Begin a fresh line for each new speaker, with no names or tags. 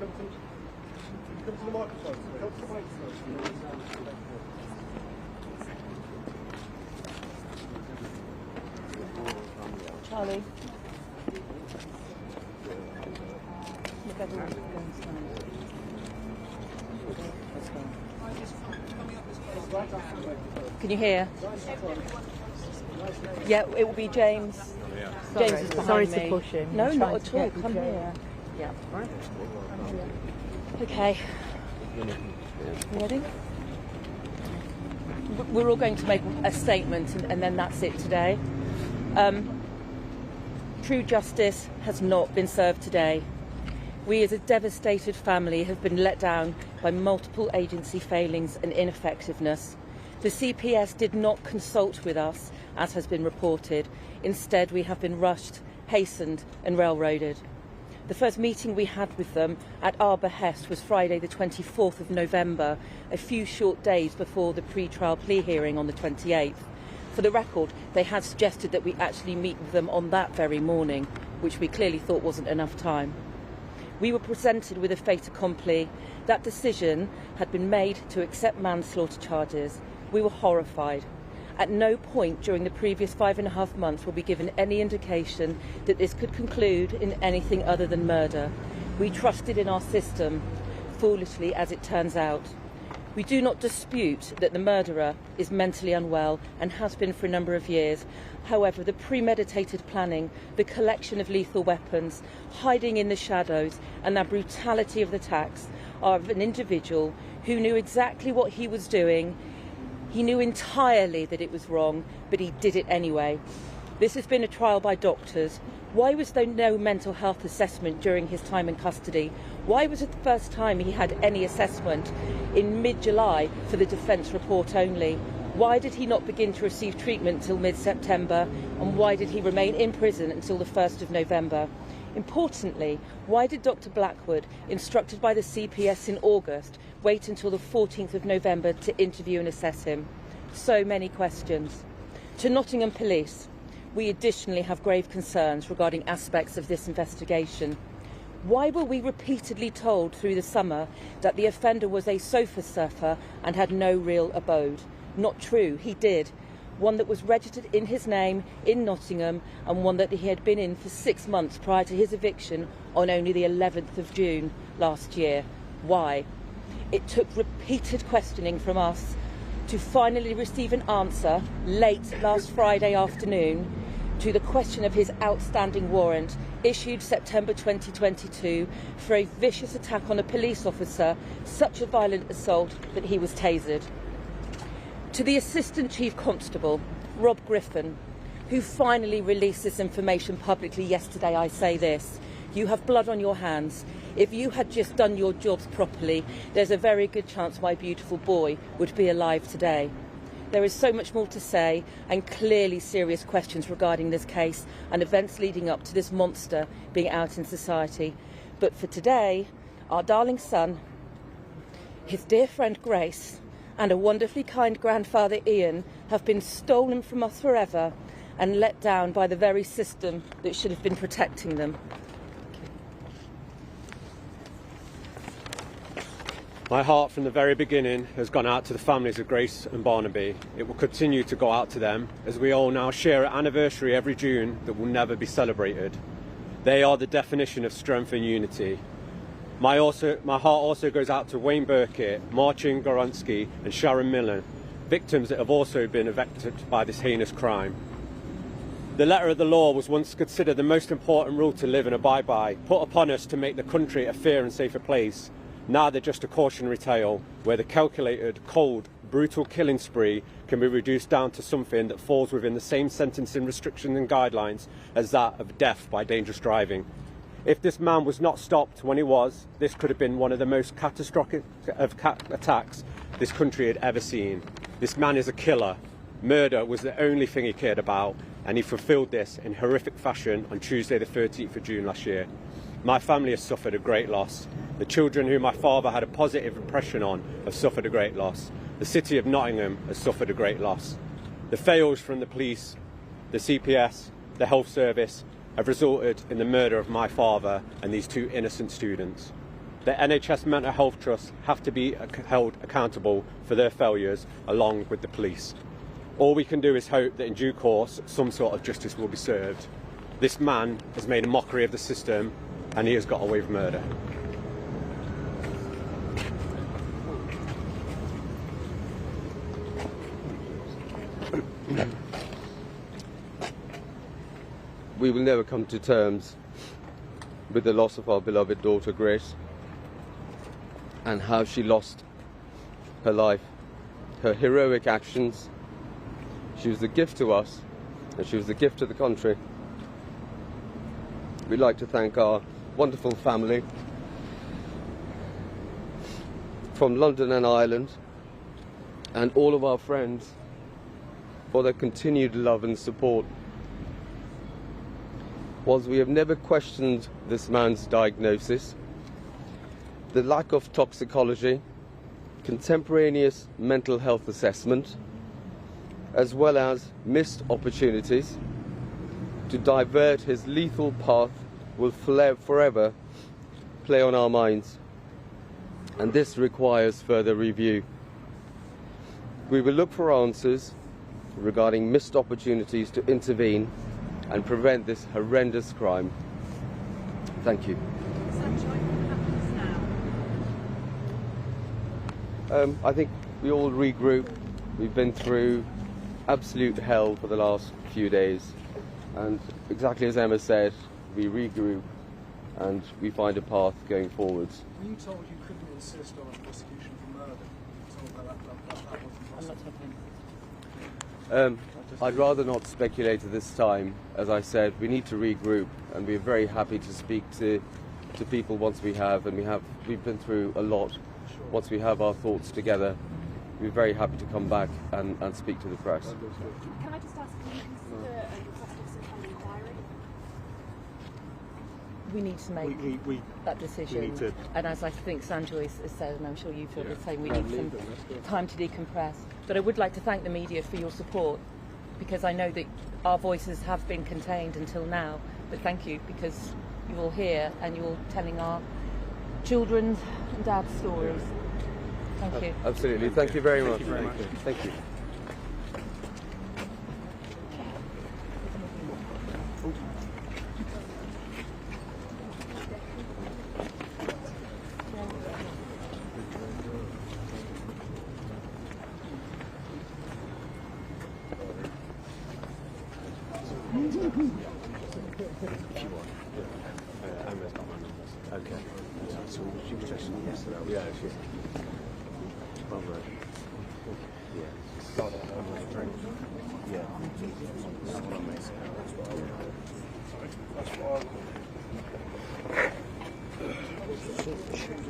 Come to the microphone. Come to the microphone.
Charlie. Can you hear? Yeah, it will be James. James is behind
Sorry
me.
to push him.
No,
I'm
not
trying
at
to
all.
get you
Come
to-
here.
Yeah.
Okay. You ready? We're all going to make a statement and then that's it today. True justice has not been served today. We as a devastated family have been let down by multiple agency failings and ineffectiveness. The CPS did not consult with us, as has been reported. Instead, we have been rushed, hastened and railroaded. The first meeting we had with them at our behest was Friday the 24th of November, a few short days before the pre-trial plea hearing on the 28th. For the record, they had suggested that we actually meet with them on that very morning, which we clearly thought wasn't enough time. We were presented with a fait accompli. That decision had been made to accept manslaughter charges. We were horrified. At no point during the previous 5.5 months were we given any indication that this could conclude in anything other than murder. We trusted in our system, foolishly as it turns out. We do not dispute that the murderer is mentally unwell and has been for a number of years. However, the premeditated planning, the collection of lethal weapons, hiding in the shadows and the brutality of the attacks are of an individual who knew exactly what he was doing. He knew entirely that it was wrong, but he did it anyway. This has been a trial by doctors. Why was there no mental health assessment during his time in custody? Why was it the first time he had any assessment in mid-July for the defence report only? Why did he not begin to receive treatment till mid-September? And why did he remain in prison until the 1st of November? Importantly, why did Dr. Blackwood, instructed by the CPS in August, wait until the 14th of November to interview and assess him? So many questions. To Nottingham Police, we additionally have grave concerns regarding aspects of this investigation. Why were we repeatedly told through the summer that the offender was a sofa surfer and had no real abode? Not true, he did. One that was registered in his name in Nottingham and one that he had been in for 6 months prior to his eviction on only the 11th of June last year. Why? It took repeated questioning from us to finally receive an answer late last Friday afternoon to the question of his outstanding warrant issued September 2022 for a vicious attack on a police officer, such a violent assault that he was tasered. To the Assistant Chief Constable, Rob Griffin, who finally released this information publicly yesterday, I say this: you have blood on your hands. If you had just done your jobs properly, there's a very good chance my beautiful boy would be alive today. There is so much more to say and clearly serious questions regarding this case and events leading up to this monster being out in society. But for today, our darling son, his dear friend Grace, and a wonderfully kind grandfather Ian have been stolen from us forever and let down by the very system that should have been protecting them.
My heart from the very beginning has gone out to the families of Grace and Barnaby. It will continue to go out to them as we all now share an anniversary every June that will never be celebrated. They are the definition of strength and unity. My heart also goes out to Wayne Burkett, Marcin Goronsky and Sharon Miller, victims that have also been affected by this heinous crime. The letter of the law was once considered the most important rule to live and abide by, put upon us to make the country a fairer and safer place. Now they're just a cautionary tale where the calculated, cold, brutal killing spree can be reduced down to something that falls within the same sentencing restrictions and guidelines as that of death by dangerous driving. If this man was not stopped when he was, this could have been one of the most catastrophic of attacks this country had ever seen. This man is a killer. Murder was the only thing he cared about, and he fulfilled this in horrific fashion on Tuesday the 13th of June last year. My family has suffered a great loss. The children who my father had a positive impression on have suffered a great loss. The city of Nottingham has suffered a great loss. The fails from the police, the CPS, the health service have resulted in the murder of my father and these two innocent students. The NHS Mental Health Trusts have to be held accountable for their failures, along with the police. All we can do is hope that in due course some sort of justice will be served. This man has made a mockery of the system and he has got away with murder.
We will never come to terms with the loss of our beloved daughter Grace and how she lost her life, her heroic actions. She was a gift to us and she was a gift to the country. We'd like to thank our wonderful family from London and Ireland and all of our friends for their continued love and support. Whilst we have never questioned this man's diagnosis, the lack of toxicology, contemporaneous mental health assessment, as well as missed opportunities to divert his lethal path will forever play on our minds, and this requires further review. We will look for answers regarding missed opportunities to intervene and prevent this horrendous crime. Thank you. I think we all regroup. We've been through absolute hell for the last few days, and exactly as Emma said, we regroup and we find a path going forwards.
Were you told you couldn't insist on a prosecution for murder? You were told that wasn't possible?
I'd rather not speculate at this time. As I said, we need to regroup, and we're very happy to speak to people once we have, and we've been through a lot.
Sure.
Once we have our thoughts together, we're very happy to come back and speak to the press.
Can I just ask, can you consider a request of some kind of inquiry?
We need to make that decision. And as I think Sanjoy has said, and I'm sure you feel the same, we need some time to decompress. But I would like to thank the media for your support, because I know that our voices have been contained until now. But thank you, because you're all here and you're all telling our children's and dad's stories. Thank you.
Absolutely. Thank you very much.
Thank you very much.
Thank you.
Emma's got my numbers. Okay. So she was just yesterday. Yeah, she's. Well, right. Yeah. Got it. Drink. Yeah. That's what I'm missing. That's what I.